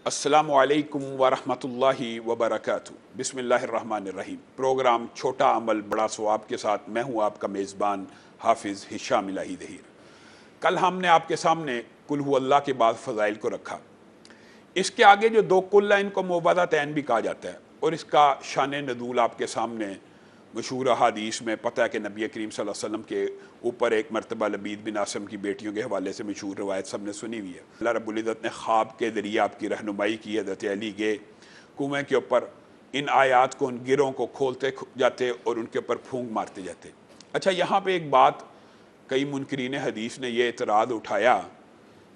السلام علیکم ورحمۃ اللہ وبرکاتہ۔ بسم اللہ الرحمن الرحیم۔ پروگرام چھوٹا عمل بڑا ثواب کے ساتھ میں ہوں آپ کا میزبان حافظ ہشام الہی ظہیر۔ کل ہم نے آپ کے سامنے قل هو اللہ کے بعد فضائل کو رکھا۔ اس کے آگے جو دو قل ہیں ان کو معوذتین بھی کہا جاتا ہے، اور اس کا شان نزول آپ کے سامنے مشہور احادیث میں پتہ ہے کہ نبی کریم صلی اللہ علیہ وسلم کے اوپر ایک مرتبہ لبید بن عاصم کی بیٹیوں کے حوالے سے مشہور روایت سب نے سنی ہوئی ہے۔ اللہ رب العزت نے خواب کے ذریعے آپ کی رہنمائی کی، حضرت علی گئے کنویں کے اوپر، ان آیات کو، ان گروں کو کھولتے جاتے اور ان کے اوپر پھونک مارتے جاتے۔ اچھا، یہاں پہ ایک بات کئی منکرین حدیث نے یہ اعتراض اٹھایا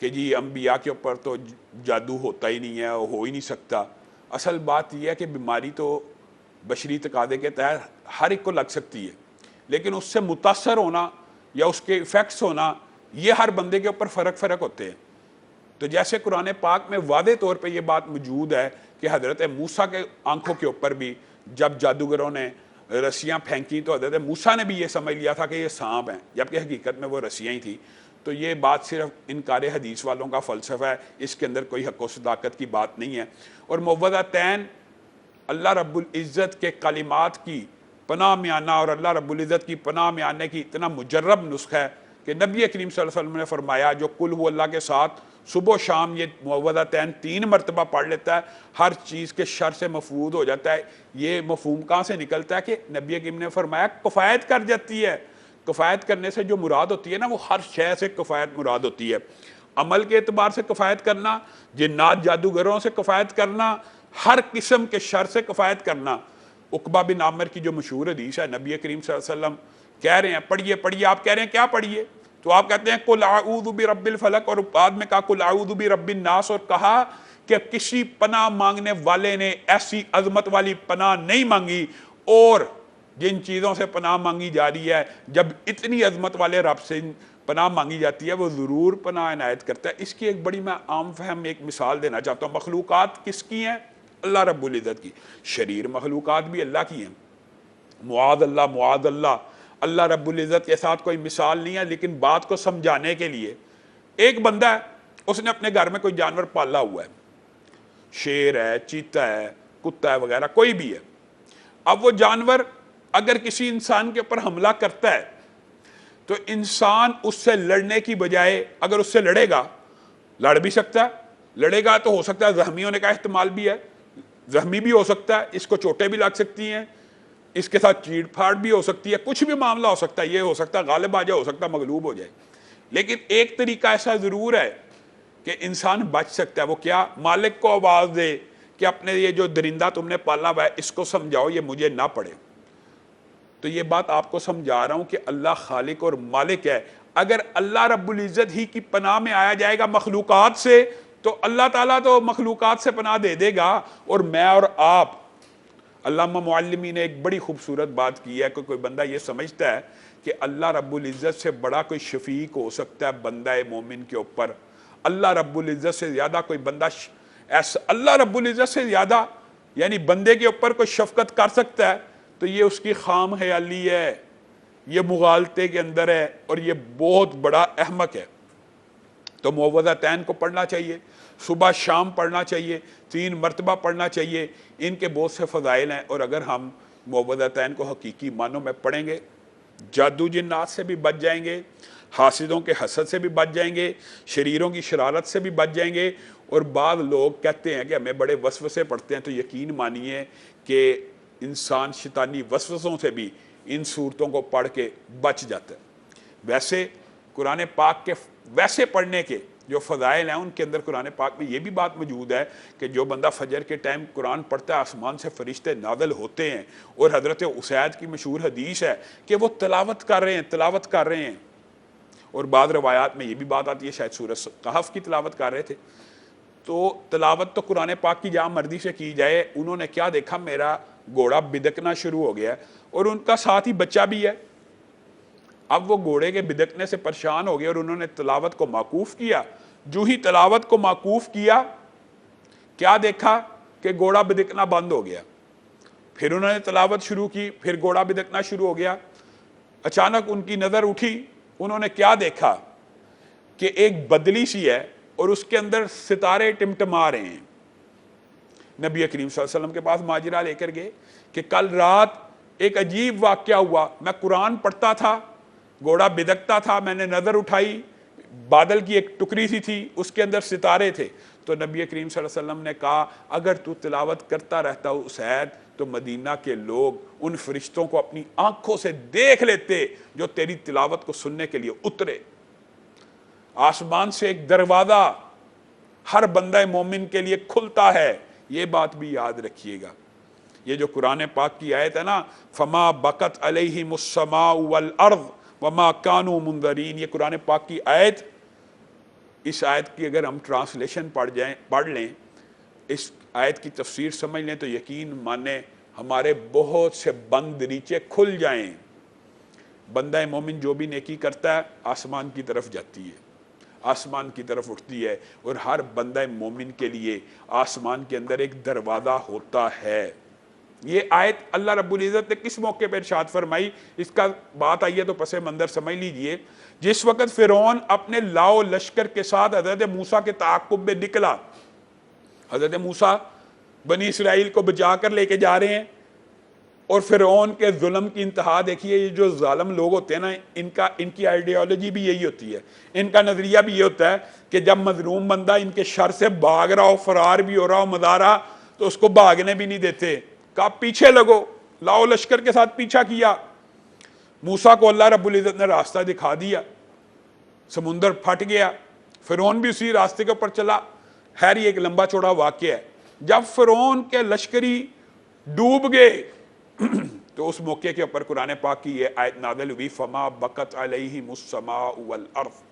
کہ جی انبیاء کے اوپر تو جادو ہوتا ہی نہیں ہے، ہو ہی نہیں سکتا۔ اصل بات یہ ہے کہ بیماری تو بشری تقاضے کے تحت ہر ایک کو لگ سکتی ہے، لیکن اس سے متاثر ہونا یا اس کے ایفیکٹس ہونا یہ ہر بندے کے اوپر فرق ہوتے ہیں۔ تو جیسے قرآن پاک میں واضح طور پہ یہ بات موجود ہے کہ حضرت موسیٰ کے آنکھوں کے اوپر بھی جب جادوگروں نے رسیاں پھینکی تو حضرت موسیٰ نے بھی یہ سمجھ لیا تھا کہ یہ سانپ ہیں، جبکہ حقیقت میں وہ رسیاں ہی تھیں۔ تو یہ بات صرف انکار حدیث والوں کا فلسفہ ہے، اس کے اندر کوئی حق و صداقت کی بات نہیں ہے۔ اور معوذتین اللہ رب العزت کے کلمات کی پناہ میں آنا اور اللہ رب العزت کی پناہ میں آنے کی اتنا مجرب نسخہ ہے کہ نبی کریم صلی اللہ علیہ وسلم نے فرمایا جو قل هو اللہ کے ساتھ صبح و شام یہ معوذتین 3 مرتبہ پڑھ لیتا ہے، ہر چیز کے شر سے محفوظ ہو جاتا ہے۔ یہ مفہوم کہاں سے نکلتا ہے کہ نبی کریم نے فرمایا کفایت کر جاتی ہے۔ کفایت کرنے سے جو مراد ہوتی ہے نا، وہ ہر شے سے کفایت مراد ہوتی ہے۔ عمل کے اعتبار سے کفایت کرنا، جنات جادوگروں سے کفایت کرنا، ہر قسم کے شر سے کفایت کرنا۔ عقبہ بن عامر کی جو مشہور حدیث ہے، نبی کریم صلی اللہ علیہ وسلم کہہ رہے ہیں پڑھیے، آپ کہہ رہے ہیں کیا پڑھیے؟ تو آپ کہتے ہیں قل اعوذ برب الفلق، اور بعد میں کہا قل اعوذ برب الناس، اور کہا کہ کسی پناہ مانگنے والے نے ایسی عظمت والی پناہ نہیں مانگی، اور جن چیزوں سے پناہ مانگی جا رہی ہے، جب اتنی عظمت والے رب سے پناہ مانگی جاتی ہے وہ ضرور پناہ عنایت کرتا ہے۔ اس کی ایک بڑی میں عام فہم ایک مثال دینا چاہتا ہوں۔ مخلوقات کس کی ہیں؟ اللہ رب العزت کی۔ شریر مخلوقات بھی اللہ کی ہیں۔ معاذ اللہ، اللہ رب العزت کے ساتھ کوئی مثال نہیں ہے، لیکن بات کو سمجھانے کے لیے ایک بندہ ہے، اس نے اپنے گھر میں کوئی جانور پالا ہوا ہے، شیر ہے، چیتا ہے، کتا ہے وغیرہ، کوئی بھی ہے۔ اب وہ جانور اگر کسی انسان کے اوپر حملہ کرتا ہے تو انسان اس سے لڑنے کی بجائے اگر اس سے لڑے گا، لڑ بھی سکتا ہے، لڑے گا تو ہو سکتا ہے زخمی ہونے کا احتمال بھی ہے، زخمی بھی ہو سکتا ہے، اس کو چوٹیں بھی لگ سکتی ہیں، اس کے ساتھ چیڑ پھاڑ بھی ہو سکتی ہے، کچھ بھی معاملہ ہو سکتا ہے، یہ ہو سکتا ہے غالب آ جائے، ہو سکتا ہے مغلوب ہو جائے۔ لیکن ایک طریقہ ایسا ضرور ہے کہ انسان بچ سکتا ہے۔ وہ کیا؟ مالک کو آواز دے کہ اپنے یہ جو درندہ تم نے پالا ہوا ہے اس کو سمجھاؤ یہ مجھے نہ پڑے۔ تو یہ بات آپ کو سمجھا رہا ہوں کہ اللہ خالق اور مالک ہے۔ اگر اللہ رب العزت ہی کی پناہ میں آیا جائے گا مخلوقات سے تو اللہ تعالیٰ تو مخلوقات سے پناہ دے دے گا، اور میں اور آپ۔ علامہ معلمی نے ایک بڑی خوبصورت بات کی ہے کہ کوئی بندہ یہ سمجھتا ہے کہ اللہ رب العزت سے بڑا کوئی شفیق ہو سکتا ہے بندہ مومن کے اوپر، اللہ رب العزت سے زیادہ کوئی بندہ ایسا اللہ رب العزت سے زیادہ یعنی بندے کے اوپر کوئی شفقت کر سکتا ہے، تو یہ اس کی خام خیالی ہے، یہ مغالطے کے اندر ہے، اور یہ بہت بڑا احمق ہے۔ تو معوذتین کو پڑھنا چاہیے، صبح شام پڑھنا چاہیے، 3 مرتبہ پڑھنا چاہیے۔ ان کے بہت سے فضائل ہیں، اور اگر ہم معوذتین کو حقیقی معنوں میں پڑھیں گے جادو جنات سے بھی بچ جائیں گے، حاسدوں کے حسد سے بھی بچ جائیں گے، شریروں کی شرارت سے بھی بچ جائیں گے۔ اور بعض لوگ کہتے ہیں کہ ہمیں بڑے وسوسے پڑتے ہیں، تو یقین مانیے کہ انسان شیطانی وسوسوں سے بھی ان صورتوں کو پڑھ کے بچ جاتا ہے۔ ویسے قرآن پاک کے ویسے پڑھنے کے جو فضائل ہیں ان کے اندر قرآن پاک میں یہ بھی بات موجود ہے کہ جو بندہ فجر کے ٹائم قرآن پڑھتا ہے آسمان سے فرشتے نازل ہوتے ہیں، اور حضرت اسید کی مشہور حدیث ہے کہ وہ تلاوت کر رہے ہیں۔ اور بعض روایات میں یہ بھی بات آتی ہے شاید سورۃ کہف کی تلاوت کر رہے تھے۔ تو تلاوت تو قرآن پاک کی جہاں مرضی سے کی جائے، انہوں نے کیا دیکھا؟ میرا گھوڑا بدکنا شروع ہو گیا، اور ان کا ساتھ ہی بچہ بھی ہے۔ اب وہ گھوڑے کے بدکنے سے پریشان ہو گئے اور انہوں نے تلاوت کو موقوف کیا۔ جو ہی تلاوت کو موقوف کیا، کیا دیکھا؟ کہ گھوڑا بدکنا بند ہو گیا۔ پھر انہوں نے تلاوت شروع کی، پھر گھوڑا بدکنا شروع ہو گیا۔ اچانک ان کی نظر اٹھی، انہوں نے کیا دیکھا؟ کہ ایک بدلی سی ہے اور اس کے اندر ستارے ٹمٹما رہے ہیں۔ نبی کریم صلی اللہ علیہ وسلم کے پاس ماجرہ لے کر گئے کہ کل رات ایک عجیب واقعہ ہوا، میں قرآن پڑھتا تھا، گھوڑا بدکتا تھا، میں نے نظر اٹھائی، بادل کی ایک ٹکری سی تھی، اس کے اندر ستارے تھے۔ تو نبی کریم صلی اللہ علیہ وسلم نے کہا اگر تو تلاوت کرتا رہتا اس آیت تو مدینہ کے لوگ ان فرشتوں کو اپنی آنکھوں سے دیکھ لیتے جو تیری تلاوت کو سننے کے لیے اترے۔ آسمان سے ایک دروازہ ہر بندہ مومن کے لیے کھلتا ہے، یہ بات بھی یاد رکھیے گا۔ یہ جو قرآن پاک کی آیت ہے نا، فما بکت علیہم السماء والارض وما کانوا منذرین، یہ قرآن پاک کی آیت، اس آیت کی اگر ہم ٹرانسلیشن پڑھ لیں، اس آیت کی تفسیر سمجھ لیں تو یقین مانیں ہمارے بہت سے بند دریچے کھل جائیں۔ بندہ مومن جو بھی نیکی کرتا ہے آسمان کی طرف جاتی ہے، آسمان کی طرف اٹھتی ہے، اور ہر بندہ مومن کے لیے آسمان کے اندر ایک دروازہ ہوتا ہے۔ یہ آیت اللہ رب العزت نے کس موقع پر ارشاد فرمائی، اس کا بات آئیے تو پس منظر سمجھ لیجئے۔ جس وقت فرعون اپنے لاؤ لشکر کے ساتھ حضرت موسیٰ کے تعاقب میں نکلا، حضرت موسیٰ بنی اسرائیل کو بچا کر لے کے جا رہے ہیں، اور فرعون کے ظلم کی انتہا دیکھیے۔ یہ جو ظالم لوگ ہوتے ہیں نا، ان کی آئیڈیالوجی بھی یہی ہوتی ہے، ان کا نظریہ بھی یہ ہوتا ہے کہ جب مظلوم بندہ ان کے شر سے بھاگ رہا ہو، فرار بھی ہو رہا ہو، مزا رہا، تو اس کو بھاگنے بھی نہیں دیتے، کہا پیچھے لگو، لاؤ لشکر کے ساتھ پیچھا کیا۔ موسیٰ کو اللہ رب العزت نے راستہ دکھا دیا، سمندر پھٹ گیا، فرعون بھی اسی راستے کے اوپر چلا۔ خیر یہ ایک لمبا چوڑا واقعہ ہے۔ جب فرعون کے لشکری ڈوب گئے تو اس موقع کے اوپر قرآن پاک کی یہ آیت نازل ہوئی، فما بکت علیہم السماء والارض،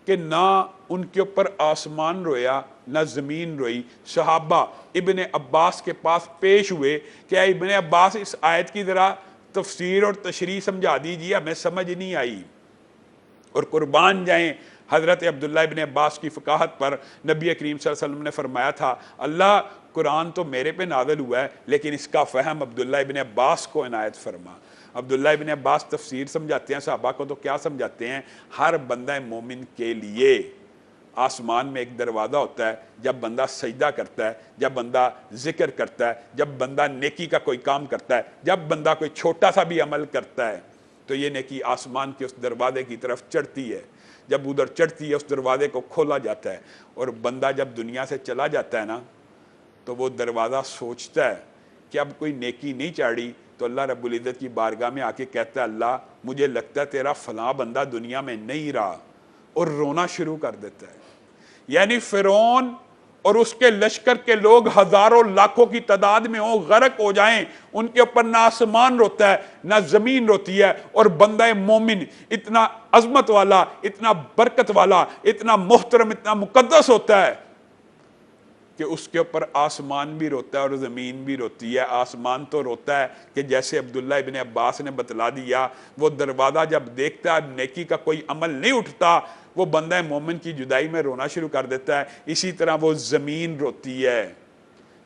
کہ نہ ان کے اوپر آسمان رویا نہ زمین روئی۔ صحابہ ابن عباس کے پاس پیش ہوئے کہ اے ابن عباس اس آیت کی ذرا تفسیر اور تشریح سمجھا دیجیے، ہمیں سمجھ نہیں آئی۔ اور قربان جائیں حضرت عبداللہ ابن عباس کی فقاہت پر، نبی کریم صلی اللہ علیہ وسلم نے فرمایا تھا اللہ قرآن تو میرے پہ نازل ہوا ہے لیکن اس کا فہم عبداللہ ابن عباس کو عنایت فرما۔ عبداللہ ابن عباس تفسیر سمجھاتے ہیں صحابہ کو، تو کیا سمجھاتے ہیں؟ ہر بندہ مومن کے لیے آسمان میں ایک دروازہ ہوتا ہے، جب بندہ سجدہ کرتا ہے، جب بندہ ذکر کرتا ہے، جب بندہ نیکی کا کوئی کام کرتا ہے، جب بندہ کوئی چھوٹا سا بھی عمل کرتا ہے تو یہ نیکی آسمان کے اس دروازے کی طرف چڑھتی ہے۔ جب ادھر چڑھتی ہے اس دروازے کو کھولا جاتا ہے، اور بندہ جب دنیا سے چلا جاتا ہے نا تو وہ دروازہ سوچتا ہے کہ اب کوئی نیکی نہیں چاڑی، تو اللہ رب العزت کی بارگاہ میں آ کے کہتا ہے اللہ مجھے لگتا ہے تیرا فلاں بندہ دنیا میں نہیں رہا، اور رونا شروع کر دیتا ہے۔ یعنی فرعون اور اس کے لشکر کے لوگ ہزاروں لاکھوں کی تعداد میں ہوں، غرق ہو جائیں، ان کے اوپر نہ آسمان روتا ہے نہ زمین روتی ہے، اور بندہ مومن اتنا عظمت والا، اتنا برکت والا، اتنا محترم، اتنا مقدس ہوتا ہے کہ اس کے اوپر آسمان بھی روتا ہے اور زمین بھی روتی ہے۔ آسمان تو روتا ہے کہ جیسے عبداللہ ابن عباس نے بتلا دیا، وہ دروازہ جب دیکھتا ہے نیکی کا کوئی عمل نہیں اٹھتا، وہ بندہ مومن کی جدائی میں رونا شروع کر دیتا ہے۔ اسی طرح وہ زمین روتی ہے،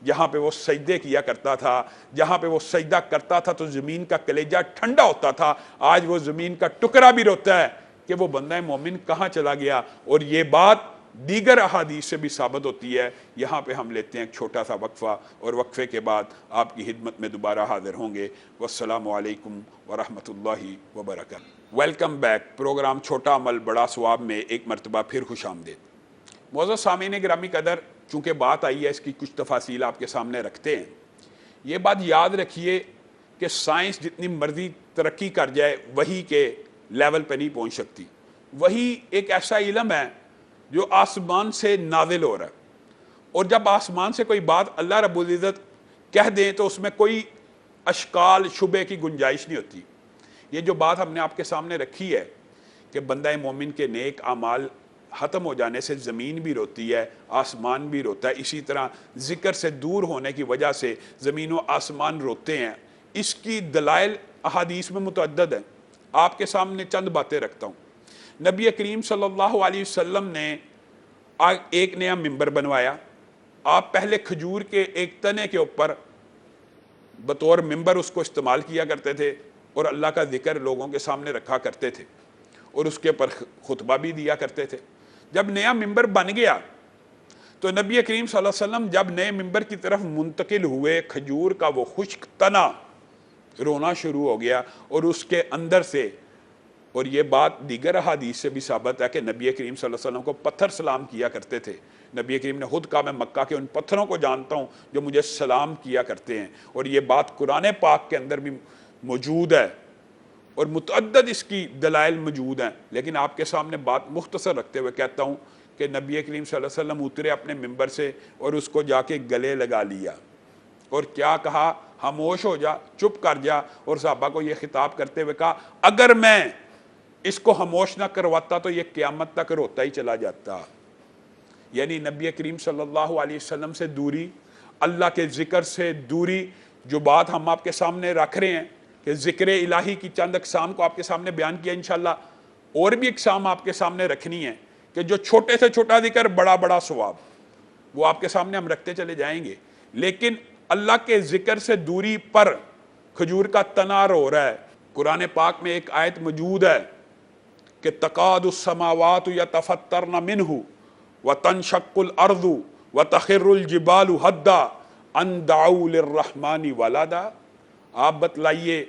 جہاں پہ وہ سجدے کیا کرتا تھا، جہاں پہ وہ سجدہ کرتا تھا تو زمین کا کلیجہ ٹھنڈا ہوتا تھا، آج وہ زمین کا ٹکڑا بھی روتا ہے کہ وہ بندہ مومن کہاں چلا گیا۔ اور یہ بات دیگر احادیث سے بھی ثابت ہوتی ہے۔ یہاں پہ ہم لیتے ہیں ایک چھوٹا سا وقفہ، اور وقفے کے بعد آپ کی خدمت میں دوبارہ حاضر ہوں گے۔ والسلام علیکم ورحمۃ اللہ وبرکاتہ۔ ویلکم بیک، پروگرام چھوٹا عمل بڑا ثواب میں ایک مرتبہ پھر خوش آمدید۔ معزز سامعین گرامی قدر، چونکہ بات آئی ہے اس کی کچھ تفاصیل آپ کے سامنے رکھتے ہیں۔ یہ بات یاد رکھیے کہ سائنس جتنی مرضی ترقی کر جائے وحی کے لیول پہ نہیں پہنچ سکتی۔ وحی ایک ایسا علم ہے جو آسمان سے نازل ہو رہا ہے، اور جب آسمان سے کوئی بات اللہ رب العزت کہہ دیں تو اس میں کوئی اشکال شبہ کی گنجائش نہیں ہوتی۔ یہ جو بات ہم نے آپ کے سامنے رکھی ہے کہ بندہ مومن کے نیک اعمال ختم ہو جانے سے زمین بھی روتی ہے، آسمان بھی روتا ہے، اسی طرح ذکر سے دور ہونے کی وجہ سے زمین و آسمان روتے ہیں، اس کی دلائل احادیث میں متعدد ہیں۔ آپ کے سامنے چند باتیں رکھتا ہوں۔ نبی کریم صلی اللہ علیہ وسلم نے ایک نیا ممبر بنوایا۔ آپ پہلے کھجور کے ایک تنے کے اوپر بطور ممبر اس کو استعمال کیا کرتے تھے، اور اللہ کا ذکر لوگوں کے سامنے رکھا کرتے تھے، اور اس کے اوپر خطبہ بھی دیا کرتے تھے۔ جب نیا ممبر بن گیا تو نبی کریم صلی اللہ علیہ وسلم جب نئے ممبر کی طرف منتقل ہوئے، کھجور کا وہ خشک تنا رونا شروع ہو گیا، اور اس کے اندر سے، اور یہ بات دیگر احادیث سے بھی ثابت ہے کہ نبی کریم صلی اللہ علیہ وسلم کو پتھر سلام کیا کرتے تھے۔ نبی کریم نے خود کہا میں مکہ کے ان پتھروں کو جانتا ہوں جو مجھے سلام کیا کرتے ہیں، اور یہ بات قرآن پاک کے اندر بھی موجود ہے، اور متعدد اس کی دلائل موجود ہیں۔ لیکن آپ کے سامنے بات مختصر رکھتے ہوئے کہتا ہوں کہ نبی کریم صلی اللہ علیہ وسلم اترے اپنے ممبر سے اور اس کو جا کے گلے لگا لیا، اور کیا کہا؟ خاموش ہو جا، چپ کر جا، اور صحابہ کو یہ خطاب کرتے ہوئے کہا اگر میں اس کو خاموش نہ کرواتا تو یہ قیامت تک روتا ہی چلا جاتا۔ یعنی نبی کریم صلی اللہ علیہ وسلم سے دوری، اللہ کے ذکر سے دوری، جو بات ہم آپ کے سامنے رکھ رہے ہیں کہ ذکر الہی کی چند اقسام کو آپ کے سامنے بیان کیا، انشاءاللہ اور بھی اقسام آپ کے سامنے رکھنی ہے کہ جو چھوٹے سے چھوٹا ذکر بڑا بڑا ثواب، وہ آپ کے سامنے ہم رکھتے چلے جائیں گے۔ لیکن اللہ کے ذکر سے دوری پر کھجور کا تنا رو رہا ہے۔ قرآن پاک میں ایک آیت موجود ہے کہ تقاد السماوات یتفطرن منہ وتنشق الارض وتخر الجبال حدا ان دعوا للرحمن ولدا۔ آپ بتلائیے،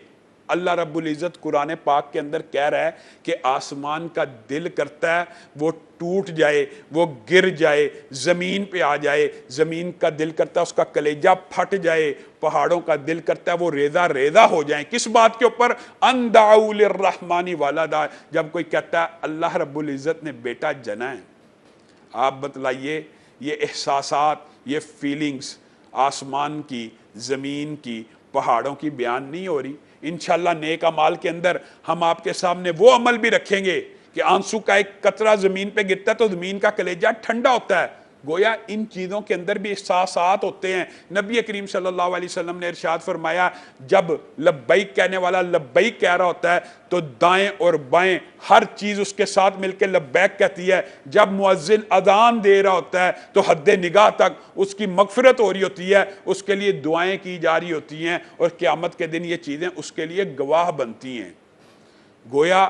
اللہ رب العزت قرآن پاک کے اندر کہہ رہا ہے کہ آسمان کا دل کرتا ہے وہ ٹوٹ جائے، وہ گر جائے، زمین پہ آ جائے، زمین کا دل کرتا ہے اس کا کلیجہ پھٹ جائے، پہاڑوں کا دل کرتا ہے وہ ریزہ ریزہ ہو جائیں۔ کس بات کے اوپر؟ ان دعوا للرحمن ولدا، جب کوئی کہتا ہے اللہ رب العزت نے بیٹا جنا ہے۔ آپ بتلائیے، یہ احساسات، یہ فیلنگز آسمان کی، زمین کی، پہاڑوں کی بیان نہیں ہو رہی۔ انشاءاللہ نیک اعمال کے اندر ہم آپ کے سامنے وہ عمل بھی رکھیں گے کہ آنسو کا ایک قطرہ زمین پہ گرتا ہے تو زمین کا کلیجہ ٹھنڈا ہوتا ہے۔ گویا ان چیزوں کے اندر بھی احساسات ہوتے ہیں۔ نبی کریم صلی اللہ علیہ وسلم نے ارشاد فرمایا جب لبیک کہنے والا لبیک کہہ رہا ہوتا ہے تو دائیں اور بائیں ہر چیز اس کے ساتھ مل کے لبیک کہتی ہے۔ جب مؤذن اذان دے رہا ہوتا ہے تو حد نگاہ تک اس کی مغفرت ہو رہی ہوتی ہے، اس کے لیے دعائیں کی جا رہی ہوتی ہیں، اور قیامت کے دن یہ چیزیں اس کے لیے گواہ بنتی ہیں۔ گویا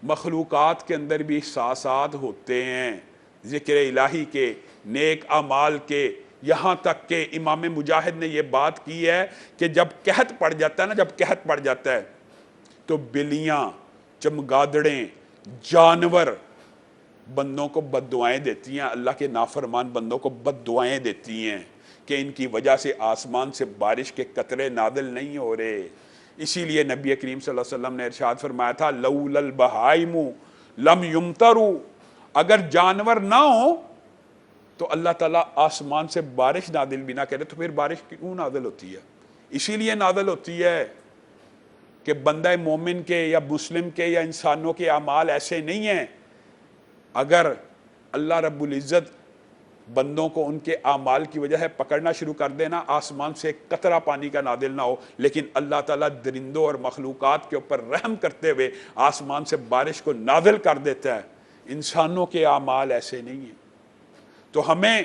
مخلوقات کے اندر بھی احساسات ہوتے ہیں، ذکر الہی کے، نیک اعمال کے، یہاں تک کہ امام مجاہد نے یہ بات کی ہے کہ جب قحط پڑ جاتا ہے نا، جب قحط پڑ جاتا ہے تو بلیاں، چمگادڑیں، جانور بندوں کو بد دعائیں دیتی ہیں، اللہ کے نافرمان بندوں کو بد دعائیں دیتی ہیں کہ ان کی وجہ سے آسمان سے بارش کے قطرے نازل نہیں ہو رہے۔ اسی لیے نبی کریم صلی اللہ علیہ وسلم نے ارشاد فرمایا تھا لولا البہائم لم یمطروا، اگر جانور نہ ہوں تو اللہ تعالیٰ آسمان سے بارش نازل بھی نہ کرے، تو پھر بارش کیوں نازل ہوتی ہے؟ اسی لیے نازل ہوتی ہے کہ بندہ مومن کے یا مسلم کے یا انسانوں کے اعمال ایسے نہیں ہیں، اگر اللہ رب العزت بندوں کو ان کے اعمال کی وجہ سے پکڑنا شروع کر دینا، آسمان سے ایک قطرہ پانی کا نازل نہ ہو، لیکن اللہ تعالیٰ درندوں اور مخلوقات کے اوپر رحم کرتے ہوئے آسمان سے بارش کو نازل کر دیتا ہے۔ انسانوں کے اعمال ایسے نہیں ہیں۔ تو ہمیں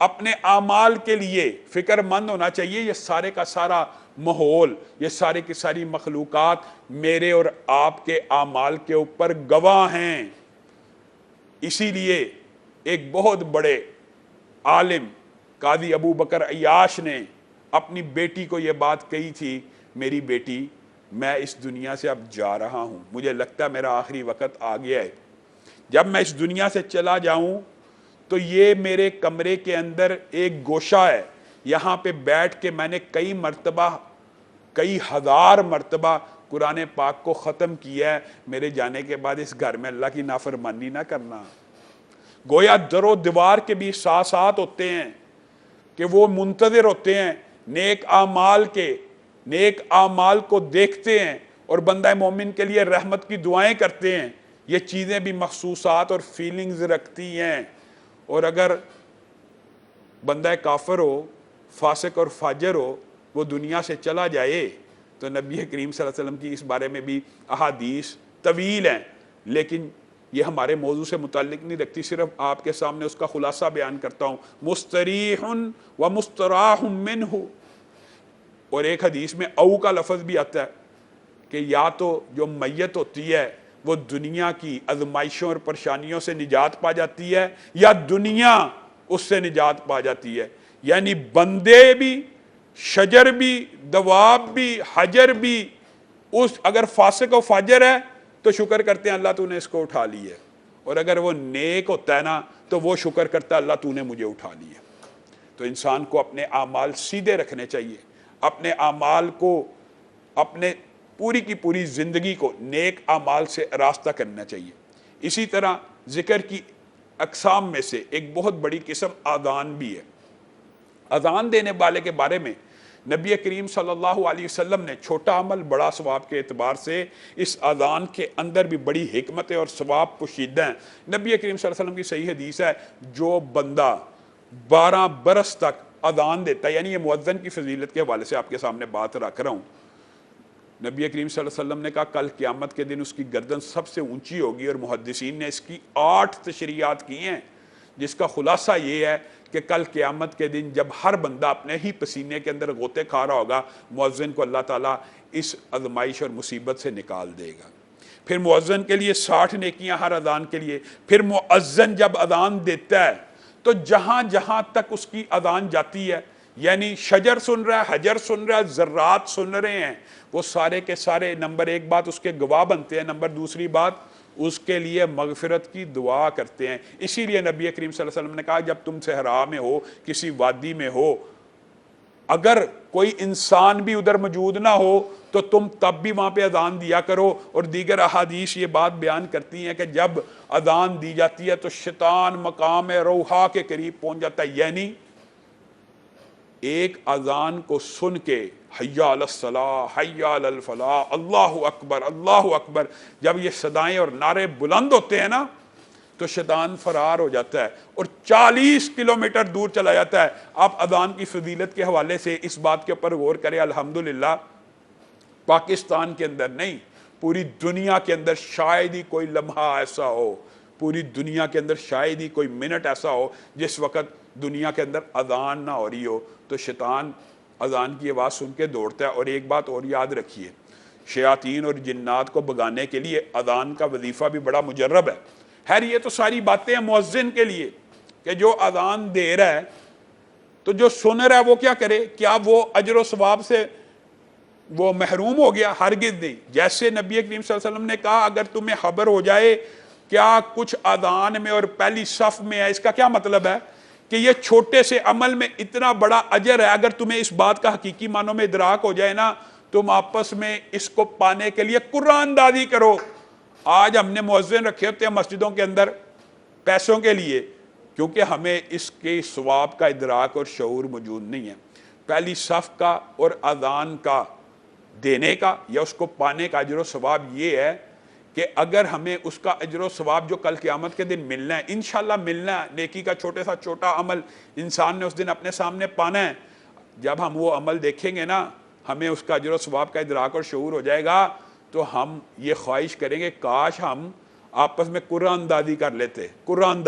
اپنے اعمال کے لیے فکر مند ہونا چاہیے۔ یہ سارے کا سارا ماحول، یہ سارے کی ساری مخلوقات میرے اور آپ کے اعمال کے اوپر گواہ ہیں۔ اسی لیے ایک بہت بڑے عالم قاضی ابو بکر عیاش نے اپنی بیٹی کو یہ بات کہی تھی، میری بیٹی میں اس دنیا سے اب جا رہا ہوں، مجھے لگتا ہے میرا آخری وقت آ گیا ہے، جب میں اس دنیا سے چلا جاؤں تو یہ میرے کمرے کے اندر ایک گوشہ ہے، یہاں پہ بیٹھ کے میں نے کئی مرتبہ، کئی ہزار مرتبہ قرآن پاک کو ختم کیا ہے، میرے جانے کے بعد اس گھر میں اللہ کی نافرمانی نہ کرنا۔ گویا در و دیوار کے بھی احساسات ہوتے ہیں کہ وہ منتظر ہوتے ہیں نیک اعمال کے، نیک اعمال کو دیکھتے ہیں اور بندہ مومن کے لیے رحمت کی دعائیں کرتے ہیں۔ یہ چیزیں بھی محسوسات اور فیلنگز رکھتی ہیں۔ اور اگر بندہ کافر ہو، فاسق اور فاجر ہو، وہ دنیا سے چلا جائے تو نبی کریم صلی اللہ علیہ وسلم کی اس بارے میں بھی احادیث طویل ہیں، لیکن یہ ہمارے موضوع سے متعلق نہیں رکھتی، صرف آپ کے سامنے اس کا خلاصہ بیان کرتا ہوں۔ مستریح و مستراح منہ، اور ایک حدیث میں او کا لفظ بھی آتا ہے کہ یا تو جو میت ہوتی ہے وہ دنیا کی آزمائشوں اور پریشانیوں سے نجات پا جاتی ہے، یا دنیا اس سے نجات پا جاتی ہے۔ یعنی بندے بھی، شجر بھی، دواب بھی، حجر بھی، اس اگر فاسق و فاجر ہے تو شکر کرتے ہیں اللہ تو نے اس کو اٹھا لی ہے، اور اگر وہ نیک ہوتا ہے نا تو وہ شکر کرتا ہے اللہ تو نے مجھے اٹھا لیا۔ تو انسان کو اپنے اعمال سیدھے رکھنے چاہیے، اپنے اعمال کو، اپنے پوری کی پوری زندگی کو نیک اعمال سے راستہ کرنا چاہیے۔ اسی طرح ذکر کی اقسام میں سے ایک بہت بڑی قسم آذان بھی ہے۔ اذان دینے والے کے بارے میں نبی کریم صلی اللہ علیہ وسلم نے چھوٹا عمل بڑا ثواب کے اعتبار سے اس اذان کے اندر بھی بڑی حکمتیں اور ثواب پوشیدہ ہیں۔ نبی کریم صلی اللہ علیہ وسلم کی صحیح حدیث ہے، جو بندہ 12 برس تک اذان دیتا ہے، یعنی یہ مؤذن کی فضیلت کے حوالے سے آپ کے سامنے بات رکھ رہا ہوں، نبی کریم صلی اللہ علیہ وسلم نے کہا کل قیامت کے دن اس کی گردن سب سے اونچی ہوگی، اور محدثین نے اس کی 8 تشریحات کی ہیں، جس کا خلاصہ یہ ہے کہ کل قیامت کے دن جب ہر بندہ اپنے ہی پسینے کے اندر غوطے کھا رہا ہوگا، مؤذن کو اللہ تعالیٰ اس آزمائش اور مصیبت سے نکال دے گا۔ پھر مؤذن کے لیے 60 نیکیاں ہر اذان کے لیے۔ پھر مؤذن جب اذان دیتا ہے تو جہاں جہاں تک اس کی اذان جاتی ہے، یعنی شجر سن رہا ہے، حجر سن رہا ہے، ذرات سن رہے ہیں، وہ سارے کے سارے نمبر 1 بات اس کے گواہ بنتے ہیں، نمبر 2 بات اس کے لیے مغفرت کی دعا کرتے ہیں۔ اسی لیے نبی کریم صلی اللہ علیہ وسلم نے کہا جب تم صحرا میں ہو، کسی وادی میں ہو، اگر کوئی انسان بھی ادھر موجود نہ ہو تو تم تب بھی وہاں پہ اذان دیا کرو۔ اور دیگر احادیث یہ بات بیان کرتی ہیں کہ جب اذان دی جاتی ہے تو شیطان مقام روحا کے قریب پہنچ جاتا ہے، یعنی ایک اذان کو سن کے حی علی الصلاۃ، حی علی الفلاح، اللہ اکبر، اللہ اکبر، جب یہ صدائیں اور نعرے بلند ہوتے ہیں نا تو شیطان فرار ہو جاتا ہے اور 40 کلومیٹر دور چلا جاتا ہے۔ آپ اذان کی فضیلت کے حوالے سے اس بات کے اوپر غور کریں، الحمدللہ پاکستان کے اندر نہیں، پوری دنیا کے اندر شاید ہی کوئی لمحہ ایسا ہو، پوری دنیا کے اندر شاید ہی کوئی منٹ ایسا ہو جس وقت دنیا کے اندر اذان نہ ہو رہی ہو، تو شیطان اذان کی آواز سن کے دوڑتا ہے۔ اور ایک بات اور یاد رکھیے، شیاطین اور جنات کو بھگانے کے لیے اذان کا وظیفہ بھی بڑا مجرب ہے۔ خیر یہ تو ساری باتیں ہیں مؤذن کے لیے کہ جو اذان دے رہا ہے تو جو سن رہا ہے وہ کیا کرے؟ کیا وہ اجر و ثواب سے وہ محروم ہو گیا؟ ہرگز نہیں۔ جیسے نبی کریم صلی اللہ علیہ وسلم نے کہا اگر تمہیں خبر ہو جائے کیا کچھ اذان میں اور پہلی صف میں ہے، اس کا کیا مطلب ہے کہ یہ چھوٹے سے عمل میں اتنا بڑا اجر ہے۔ اگر تمہیں اس بات کا حقیقی معنوں میں ادراک ہو جائے نا، تم آپس میں اس کو پانے کے لیے قرآن دادی کرو۔ آج ہم نے مؤذن رکھے ہوتے ہیں مسجدوں کے اندر پیسوں کے لیے، کیونکہ ہمیں اس کے ثواب کا ادراک اور شعور موجود نہیں ہے۔ پہلی صف کا اور اذان کا دینے کا یا اس کو پانے کا اجر و ثواب یہ ہے کہ اگر ہمیں اس کا اجر و ثواب جو کل قیامت کے دن ملنا ہے، انشاءاللہ ملنا ہے، نیکی کا چھوٹے سا چھوٹا عمل انسان نے اس دن اپنے سامنے پانا ہے، جب ہم وہ عمل دیکھیں گے نا، ہمیں اس کا اجر و ثواب کا ادراک اور شعور ہو جائے گا، تو ہم یہ خواہش کریں گے کاش ہم آپس میں قرآن دادی کر لیتے، قرآن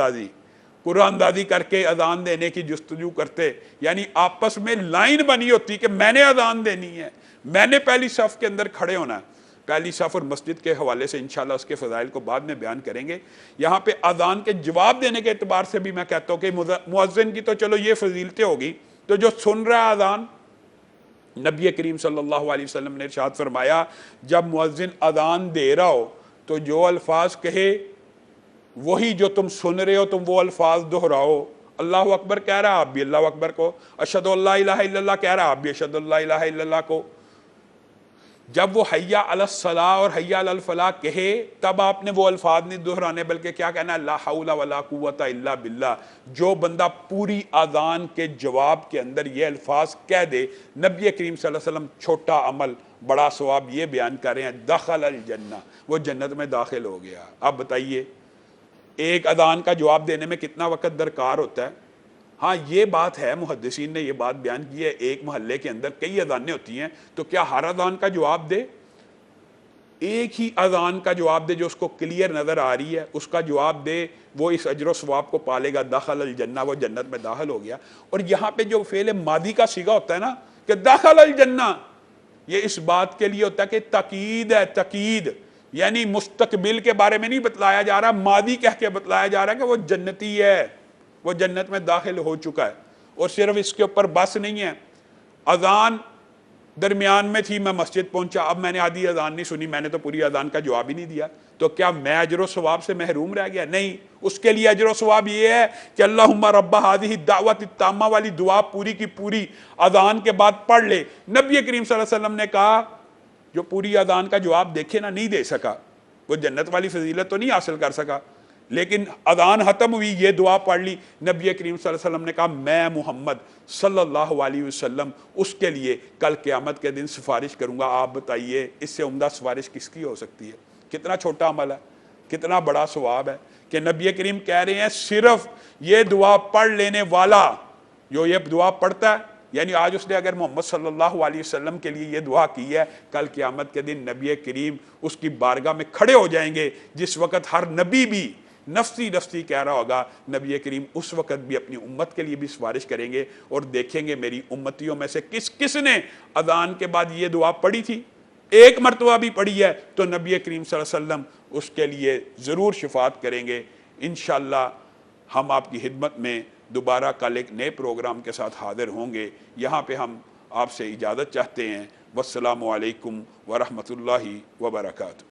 دادی کر کے اذان دینے کی جستجو کرتے، یعنی آپس میں لائن بنی ہوتی کہ میں نے اذان دینی ہے، میں نے پہلی صف کے اندر کھڑے ہونا ہے۔ پہلی صف اور مسجد کے حوالے سے انشاءاللہ اس کے فضائل کو بعد میں بیان کریں گے۔ یہاں پہ اذان کے جواب دینے کے اعتبار سے بھی میں کہتا ہوں کہ مؤذن کی تو چلو یہ فضیلتیں ہوگی، تو جو سن رہا اذان، نبی کریم صلی اللہ علیہ وسلم نے ارشاد فرمایا جب مؤذن اذان دے رہا ہو تو جو الفاظ کہے وہی جو تم سن رہے ہو، تم وہ الفاظ دہراؤ۔ اللہ اکبر کہہ رہا آپ بھی اللہ اکبر کو، اشہد ان لا الہ الا اللہ کہہ رہا آپ بھی اشہد ان لا الہ الا اللہ کو۔ جب وہ حی علی الصلاۃ اور حی علی الفلاح کہے تب آپ نے وہ الفاظ نہیں دہرانے، بلکہ کیا کہنا ہے؟ لا حول ولا قوت الا باللہ۔ جو بندہ پوری اذان کے جواب کے اندر یہ الفاظ کہہ دے، نبی کریم صلی اللہ علیہ وسلم چھوٹا عمل بڑا ثواب یہ بیان کر رہے ہیں، دخل الجنہ، وہ جنت میں داخل ہو گیا۔ اب بتائیے ایک اذان کا جواب دینے میں کتنا وقت درکار ہوتا ہے؟ ہاں یہ بات ہے، محدثین نے یہ بات بیان کی ہے، ایک محلے کے اندر کئی اذانیں ہوتی ہیں، تو کیا ہر اذان کا جواب دے؟ ایک ہی اذان کا جواب دے جو اس کو کلیئر نظر آ رہی ہے، اس کا جواب دے، وہ اس اجر و ثواب کو پالے گا، دخل الجنہ، وہ جنت میں داخل ہو گیا۔ اور یہاں پہ جو فعل ماضی کا صیغہ ہوتا ہے نا کہ دخل الجنہ، یہ اس بات کے لیے ہوتا ہے کہ تاکید ہے، تاکید، یعنی مستقبل کے بارے میں نہیں بتلایا جا رہا، ماضی کہہ کے بتلایا جا رہا ہے کہ وہ جنتی ہے۔ وہ جنت میں داخل ہو چکا ہے۔ اور صرف اس کے اوپر بس نہیں ہے، اذان درمیان میں تھی، میں مسجد پہنچا، اب میں نے آدھی اذان نہیں سنی، میں نے تو پوری اذان کا جواب ہی نہیں دیا، تو کیا میں اجر و ثواب سے محروم رہ گیا؟ نہیں، اس کے لیے اجر و ثواب یہ ہے کہ اللہم رب ہذہ الدعوۃ التامہ والی دعا پوری کی پوری اذان کے بعد پڑھ لے۔ نبی کریم صلی اللہ علیہ وسلم نے کہا جو پوری اذان کا جواب دیکھے نہ نہیں دے سکا، وہ جنت والی فضیلت تو نہیں حاصل کر سکا، لیکن اذان ختم ہوئی، یہ دعا پڑھ لی، نبی کریم صلی اللہ علیہ وسلم نے کہا میں محمد صلی اللہ علیہ وسلم اس کے لیے کل قیامت کے دن سفارش کروں گا۔ آپ بتائیے اس سے عمدہ سفارش کس کی ہو سکتی ہے؟ کتنا چھوٹا عمل ہے، کتنا بڑا ثواب ہے کہ نبی کریم کہہ رہے ہیں صرف یہ دعا پڑھ لینے والا، جو یہ دعا پڑھتا ہے، یعنی آج اس نے اگر محمد صلی اللہ علیہ وسلم کے لیے یہ دعا کی ہے، کل قیامت کے دن نبی کریم اس کی بارگاہ میں کھڑے ہو جائیں گے، جس وقت ہر نبی بھی نفسی نفسی کہہ رہا ہوگا، نبی کریم اس وقت بھی اپنی امت کے لیے بھی سفارش کریں گے اور دیکھیں گے میری امتیوں میں سے کس کس نے اذان کے بعد یہ دعا پڑھی تھی، ایک مرتبہ بھی پڑھی ہے، تو نبی کریم صلی اللہ علیہ وسلم اس کے لیے ضرور شفاعت کریں گے۔ انشاءاللہ ہم آپ کی خدمت میں دوبارہ کل ایک نئے پروگرام کے ساتھ حاضر ہوں گے۔ یہاں پہ ہم آپ سے اجازت چاہتے ہیں۔ والسلام علیکم ورحمۃ اللہ وبرکاتہ۔